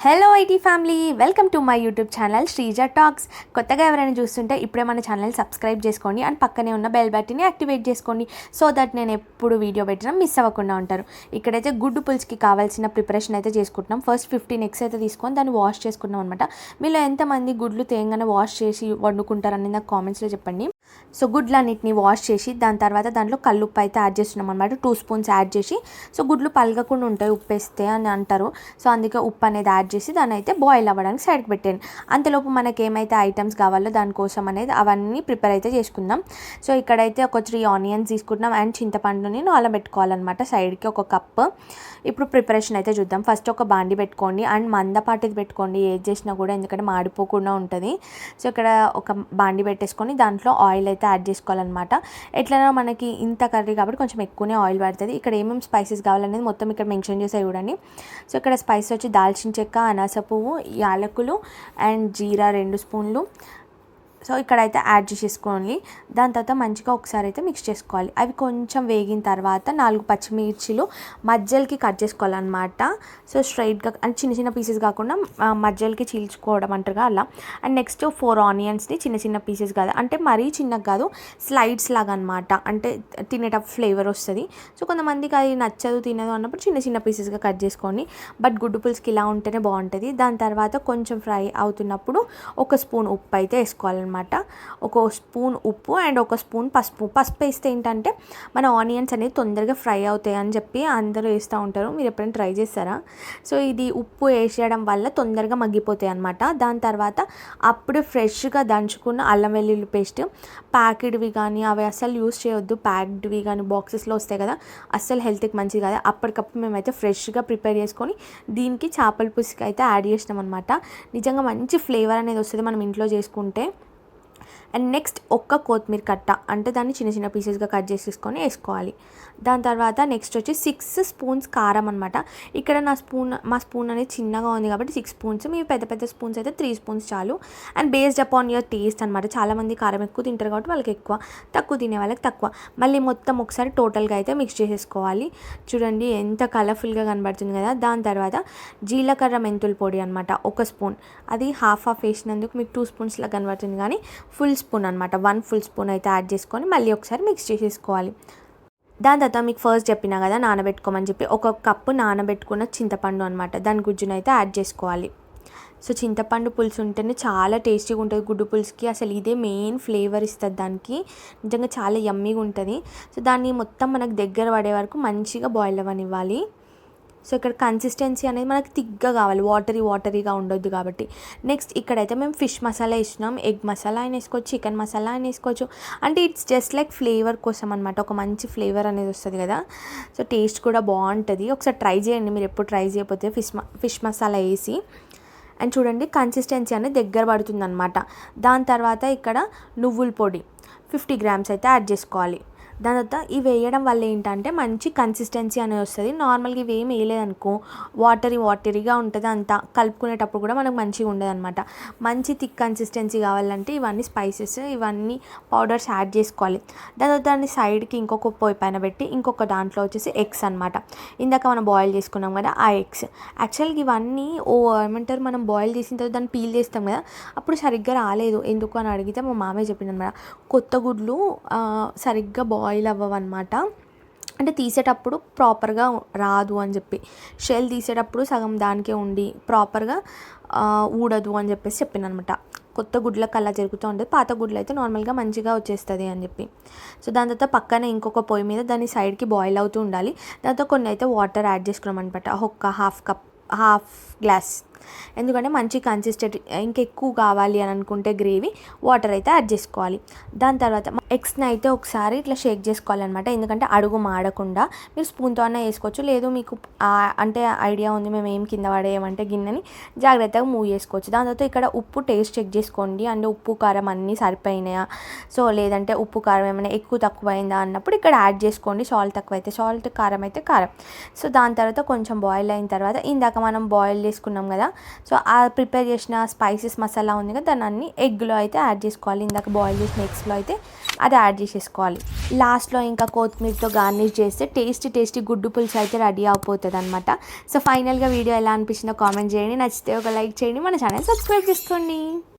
Hello IT family, welcome to my YouTube channel Sreeja talks. కొత్తగా ఎవరైనా చూస్తుంటే ఇప్పుడే మన ఛానల్ సబ్స్క్రైబ్ చేసుకోండి అండ్ పక్కనే ఉన్న బెల్ బటన్ని యాక్టివేట్ చేసుకోండి సో దట్ నేను ఎప్పుడు వీడియో పెట్టినా మిస్ అవ్వకుండా ఉంటారు. ఇక్కడైతే గుడ్డు పులుసుకి కావాల్సిన ప్రిపరేషన్ అయితే చేసుకుంటున్నాం. ఫస్ట్ 15 ఎగ్స్ అయితే తీసుకొని దాన్ని వాష్ చేసుకున్నాం అనమాట. మీలో ఎంతమంది గుడ్లు తేంగానే వాష్ చేసి వండుకుంటారని నాకు కామెంట్స్లో చెప్పండి. సో గుడ్లన్నిటిని వాష్ చేసి దాని తర్వాత దాంట్లో కల్లుప్పు అయితే యాడ్ చేస్తున్నాం అనమాట. 2 స్పూన్స్ యాడ్ చేసి, సో గుడ్లు పలగకుండా ఉంటాయి ఉప్పు వేస్తే అని అంటారు. సో అందుకే ఉప్పు అనేది యాడ్ చేసి దాన్ని అయితే బాయిల్ అవ్వడానికి సైడ్కి పెట్టాను. అంతలోపు మనకి ఏమైతే ఐటమ్స్ కావాలో దానికోసం అనేది అవన్నీ ప్రిపేర్ అయితే చేసుకుందాం. సో ఇక్కడైతే ఒక 3 ఆనియన్స్ తీసుకుంటున్నాం అండ్ చింతపండుని నానబెట్టుకోవాలన్నమాట సైడ్కి ఒక కప్. ఇప్పుడు ప్రిపరేషన్ అయితే చూద్దాం. ఫస్ట్ ఒక బాండి పెట్టుకోండి అండ్ మందపాటిది పెట్టుకోండి ఏది చేసినా కూడా, ఎందుకంటే మాడిపోకుండా ఉంటుంది. సో ఇక్కడ ఒక బాండి పెట్టేసుకొని దాంట్లో ఆయిల్ అయితే యాడ్ చేసుకోవాలన్నమాట. ఎట్లైనా మనకి ఇంత కర్రీ కాబట్టి కొంచెం ఎక్కువనే ఆయిల్ పడుతుంది. ఇక్కడ ఏమేమి స్పైసెస్ కావాలనేది మొత్తం ఇక్కడ మెన్షన్ చేసే చూడండి. సో ఇక్కడ స్పైసెస్ వచ్చి దాల్చిన చెక్క, అనాస పువ్వు, యాలకులు అండ్ జీరా 2 స్పూన్లు. సో ఇక్కడైతే యాడ్ చేసేసుకోండి. దాని తర్వాత మంచిగా ఒకసారి అయితే మిక్స్ చేసుకోవాలి. అవి కొంచెం వేగిన తర్వాత 4 పచ్చిమిర్చిలు మధ్యలోకి కట్ చేసుకోవాలన్నమాట. సో స్ట్రైట్గా అంటే చిన్న చిన్న పీసెస్ కాకుండా మధ్యలోకి చీల్చుకోవడం అంటారుగా అలా. అండ్ నెక్స్ట్ 4 ఆనియన్స్ని చిన్న చిన్న పీసెస్ కాదు, అంటే మరీ చిన్నగా కాదు, స్లైడ్స్ లాగా అనమాట. అంటే తినేటప్పుడు ఫ్లేవర్ వస్తుంది. సో కొంతమందికి అది నచ్చదు తినదు అన్నప్పుడు చిన్న చిన్న పీసెస్గా కట్ చేసుకోండి. బట్ గుడ్డు పులుసుకి ఇలా ఉంటేనే బాగుంటుంది. దాని తర్వాత కొంచెం ఫ్రై అవుతున్నప్పుడు 1 స్పూన్ ఉప్పు అయితే వేసుకోవాలన్నమాట. 1 స్పూన్ ఉప్పు అండ్ 1 స్పూన్ పసుపు. పసుపు వేస్తే ఏంటంటే మన ఆనియన్స్ అనేది తొందరగా ఫ్రై అవుతాయి అని చెప్పి అందరూ వేస్తూ ఉంటారు. మీరు ఎప్పుడైనా ట్రై చేస్తారా? సో ఇది ఉప్పు వేసేయడం వల్ల తొందరగా మగ్గిపోతాయి అనమాట. దాని తర్వాత అప్పుడు ఫ్రెష్గా దంచుకున్న అల్లం వెల్లుల్లి పేస్ట్, ప్యాకెడ్వి కానీ అవి అస్సలు యూస్ చేయొద్దు. ప్యాక్డ్వి కానీ బాక్సెస్లో వస్తాయి కదా, అస్సలు హెల్త్కి మంచిది కదా. అప్పటికప్పుడు మేమైతే ఫ్రెష్గా ప్రిపేర్ చేసుకొని దీనికి చేపల పులుసుకి అయితే యాడ్ చేసినాం అనమాట. నిజంగా మంచి ఫ్లేవర్ అనేది వస్తుంది మనం ఇంట్లో చేసుకుంటే. అండ్ నెక్స్ట్ కొత్తిమీర కట్ట, అంటే దాన్ని చిన్న చిన్న పీసెస్గా కట్ చేసేసుకొని వేసుకోవాలి. దాని తర్వాత నెక్స్ట్ వచ్చి 6 స్పూన్స్ కారం అనమాట. ఇక్కడ మా స్పూన్ అనేది చిన్నగా ఉంది కాబట్టి 6 స్పూన్స్. మీ పెద్ద పెద్ద స్పూన్స్ అయితే 3 స్పూన్స్ చాలు. And based upon your taste అనమాట. చాలామంది కారం ఎక్కువ తింటారు కాబట్టి వాళ్ళకి ఎక్కువ, తక్కువ తినే వాళ్ళకి తక్కువ. మళ్ళీ మొత్తం ఒకసారి టోటల్గా అయితే మిక్స్ చేసేసుకోవాలి. చూడండి ఎంత కలర్ఫుల్గా కనబడుతుంది కదా. దాని తర్వాత జీలకర్ర మెంతుల పొడి అనమాట 1 స్పూన్. అది హాఫ్ వేసినందుకు మీకు 2 స్పూన్స్లా కనబడుతుంది, కానీ ఫుల్ స్పూన్ అనమాట 1 ఫుల్ స్పూన్ అయితే యాడ్ చేసుకొని మళ్ళీ ఒకసారి మిక్స్ చేసేసుకోవాలి. దాని తర్వాత మీకు ఫస్ట్ చెప్పినా కదా నానబెట్టుకోమని చెప్పి, 1 కప్పు నానబెట్టుకున్న చింతపండు అనమాట, దాని గుజ్జును అయితే యాడ్ చేసుకోవాలి. సో చింతపండు పులుసు ఉంటేనే చాలా టేస్టీగా ఉంటుంది గుడ్డు పులుసుకి. అసలు ఇదే మెయిన్ ఫ్లేవర్ ఇస్తుంది దానికి. నిజంగా చాలా యమ్మీగా ఉంటుంది. సో దాన్ని మొత్తం మనకు దగ్గర పడే వరకు మంచిగా బాయిల్ అవ్వనివ్వాలి. సో ఇక్కడ కన్సిస్టెన్సీ అనేది మనకి థిక్గా కావాలి, వాటరీగా ఉండొద్దు కాబట్టి. నెక్స్ట్ ఇక్కడైతే మేము ఫిష్ మసాలా వేసినాం. ఎగ్ మసాలా అయినా వేసుకోవచ్చు, చికెన్ మసాలా అయినా వేసుకోవచ్చు. అంటే ఇట్స్ జస్ట్ లైక్ ఫ్లేవర్ కోసం అనమాట. ఒక మంచి ఫ్లేవర్ అనేది వస్తుంది కదా. సో టేస్ట్ కూడా బాగుంటుంది. ఒకసారి ట్రై చేయండి మీరు ఎప్పుడు ట్రై చేయకపోతే ఫిష్ మసాలా వేసి. అండ్ చూడండి కన్సిస్టెన్సీ అనేది దగ్గర పడుతుంది అనమాట. దాని తర్వాత ఇక్కడ నువ్వుల పొడి 50 గ్రామ్స్ అయితే యాడ్ చేసుకోవాలి. దాని తర్వాత ఇవి వేయడం వల్ల ఏంటంటే మంచి కన్సిస్టెన్సీ అనేది వస్తుంది. నార్మల్గా ఇవి ఏమి వేయలేదనుకో వాటరీగా ఉంటుంది, అంతా కలుపుకునేటప్పుడు కూడా మనకు మంచిగా ఉండదు అనమాట. మంచి థిక్ కన్సిస్టెన్సీ కావాలంటే ఇవన్నీ స్పైసెస్, ఇవన్నీ పౌడర్స్ యాడ్ చేసుకోవాలి. దాని తర్వాత దాన్ని సైడ్కి ఇంకొక పొయ్యి పైన పెట్టి ఇంకొక దాంట్లో వచ్చేసి ఎగ్స్ అనమాట. ఇందాక మనం బాయిల్ చేసుకున్నాం కదా ఆ ఎగ్స్. యాక్చువల్గా ఇవన్నీ ఏమంటారు, మనం బాయిల్ చేసిన తర్వాత దాన్ని పీల్ చేస్తాం కదా, అప్పుడు సరిగ్గా రాలేదు. ఎందుకు అని అడిగితే మా మామయ్య చెప్పింది అనమాట, కొత్త గుడ్లు సరిగ్గా బాయిల్ అవ్వవన్నమాట. అంటే తీసేటప్పుడు ప్రాపర్గా రాదు అని చెప్పి, షెల్ తీసేటప్పుడు సగం దానికే ఉండి ప్రాపర్గా ఊడదు అని చెప్పేసి చెప్పింది అనమాట. కొత్త గుడ్లకు అలా జరుగుతూ ఉంటుంది, పాత గుడ్లు అయితే నార్మల్గా మంచిగా వచ్చేస్తుంది అని చెప్పి. సో దాని తర్వాత పక్కన ఇంకొక పొయ్యి మీద దాన్ని సైడ్కి బాయిల్ అవుతూ ఉండాలి. దాంతో కొన్ని అయితే వాటర్ యాడ్ చేసుకున్నాం అనమాట. ఒక హాఫ్ గ్లాస్. ఎందుకంటే మంచి కన్సిస్టెంట్, ఇంకెక్కువ కావాలి అని అనుకుంటే గ్రేవీ వాటర్ అయితే యాడ్ చేసుకోవాలి. దాని తర్వాత ఎగ్స్ని అయితే ఒకసారి ఇట్లా షేక్ చేసుకోవాలన్నమాట. ఎందుకంటే అడుగు మాడకుండా. మీరు స్పూన్తో అన్నా వేసుకోవచ్చు, లేదు మీకు అంటే ఐడియా ఉంది మేము ఏం కింద పడేయమంటే గిన్నెని జాగ్రత్తగా మూవ్ చేసుకోవచ్చు. దాని తర్వాత ఇక్కడ ఉప్పు టేస్ట్ చెక్ చేసుకోండి, అంటే ఉప్పు కారం అన్నీ సరిపోయినాయా. సో లేదంటే ఉప్పు కారం ఏమైనా ఎక్కువ తక్కువ అయిందా అన్నప్పుడు ఇక్కడ యాడ్ చేసుకోండి. సాల్ట్ తక్కువ అయితే సాల్ట్, కారం అయితే కారం. సో దాని తర్వాత కొంచెం బాయిల్ అయిన తర్వాత ఇందాక మనం బాయిల్ చేసుకున్నాం కదా సో ఆ ప్రిపేర్ చేసిన స్పైసెస్ మసాలా ఉంది కదా దాన్ని అన్ని ఎగ్లో అయితే యాడ్ చేసుకోవాలి. ఇందాక బాయిల్ చేసిన ఎగ్స్లో అయితే అది యాడ్ చేసేసుకోవాలి. లాస్ట్లో ఇంకా కొత్తిమీరతో గార్నిష్ చేస్తే టేస్టీ గుడ్డు పులుసు అయితే రెడీ అయిపోతుంది అనమాట. సో ఫైనల్గా వీడియో ఎలా అనిపించిందో కామెంట్ చేయండి. నచ్చితే ఒక లైక్ చేయండి. మన ఛానల్ సబ్స్క్రైబ్ చేసుకోండి.